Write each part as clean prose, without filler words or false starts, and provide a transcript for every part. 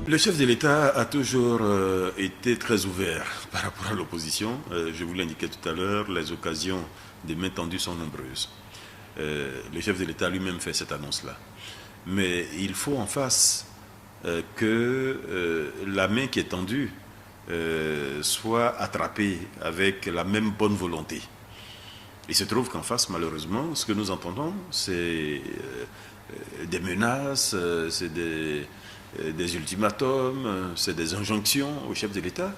Le chef de l'État a toujours été très ouvert par rapport à l'opposition. Je vous l'indiquais tout à l'heure, les occasions des mains tendues sont nombreuses. Le chef de l'État lui-même fait cette annonce-là. Mais il faut en face que la main qui est tendue soit attrapée avec la même bonne volonté. Il se trouve qu'en face, malheureusement, ce que nous entendons, c'est des menaces, c'est des ultimatums, c'est des injonctions au chef de l'État.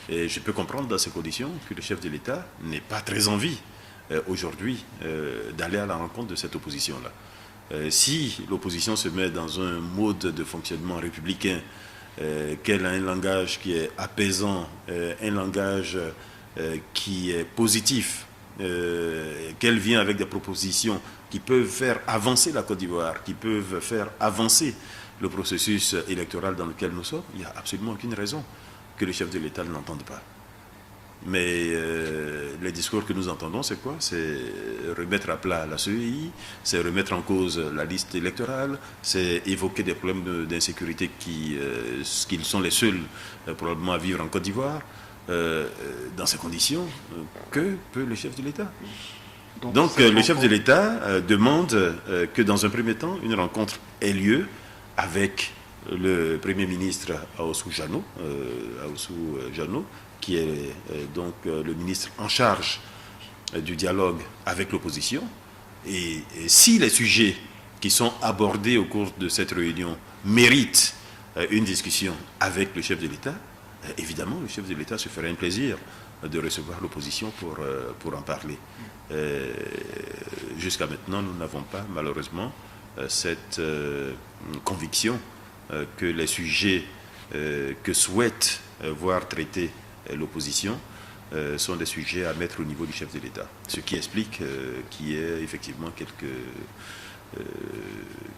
Et je peux comprendre dans ces conditions que le chef de l'État n'ait pas très envie aujourd'hui d'aller à la rencontre de cette opposition-là. Si l'opposition se met dans un mode de fonctionnement républicain, qu'elle a un langage qui est apaisant, un langage qui est positif, qu'elle vient avec des propositions qui peuvent faire avancer la Côte d'Ivoire, qui peuvent faire avancer le processus électoral dans lequel nous sommes, il n'y a absolument aucune raison que le chef de l'État ne l'entende pas. Mais les discours que nous entendons, c'est quoi? C'est remettre à plat la CEI, c'est remettre en cause la liste électorale, c'est évoquer des problèmes d'insécurité qui sont les seuls probablement à vivre en Côte d'Ivoire. Dans ces conditions, que peut le chef de l'État? Donc le chef de l'État demande que dans un premier temps, une rencontre ait lieu avec le Premier ministre Aossou Jano, qui est donc le ministre en charge du dialogue avec l'opposition. Et si les sujets qui sont abordés au cours de cette réunion méritent une discussion avec le chef de l'État, évidemment, le chef de l'État se ferait un plaisir de recevoir l'opposition pour en parler. Jusqu'à maintenant, nous n'avons pas, malheureusement, cette conviction que les sujets que souhaite voir traités l'opposition sont des sujets à mettre au niveau du chef de l'État. Ce qui explique qu'il y ait effectivement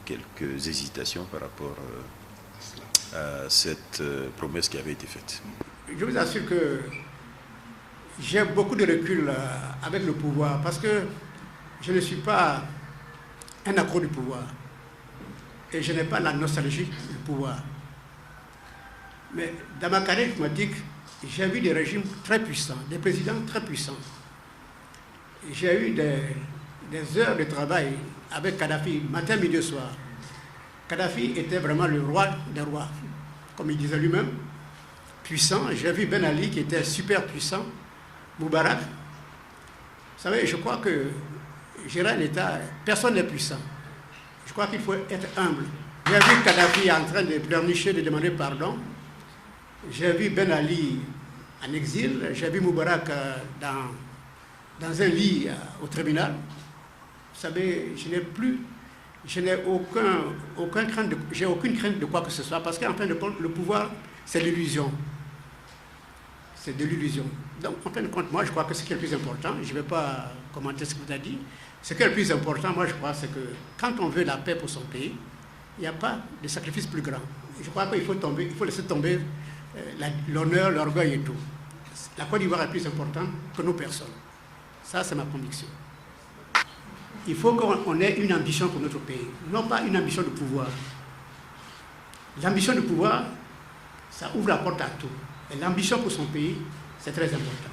quelques hésitations par rapport à cette promesse qui avait été faite. Je vous assure que j'ai beaucoup de recul avec le pouvoir parce que je ne suis pas un accro du pouvoir et je n'ai pas la nostalgie du pouvoir. Mais dans ma carrière, je me dis que j'ai vu des régimes très puissants, des présidents très puissants. J'ai eu des heures de travail avec Kadhafi, matin, midi, soir. Kadhafi était vraiment le roi des rois, comme il disait lui-même, puissant. J'ai vu Ben Ali qui était super puissant, Moubarak. Vous savez, je crois que gérer un État, personne n'est puissant. Je crois qu'il faut être humble. J'ai vu Kadhafi en train de pleurnicher, de demander pardon. J'ai vu Ben Ali en exil. J'ai vu Moubarak dans un lit au tribunal. Vous savez, je n'ai aucune crainte de quoi que ce soit, parce qu'en fin de compte, le pouvoir, c'est l'illusion. C'est de l'illusion. Donc, en fin de compte, moi, je crois que ce qui est le plus important, je ne vais pas commenter ce que vous avez dit, ce qui est le plus important, moi, je crois, c'est que quand on veut la paix pour son pays, il n'y a pas de sacrifice plus grand. Je crois qu'il faut laisser tomber l'honneur, l'orgueil et tout. La Côte d'Ivoire est plus importante que nos personnes. Ça, c'est ma conviction. Il faut qu'on ait une ambition pour notre pays, non pas une ambition de pouvoir. L'ambition de pouvoir, ça ouvre la porte à tout. Et l'ambition pour son pays, c'est très important.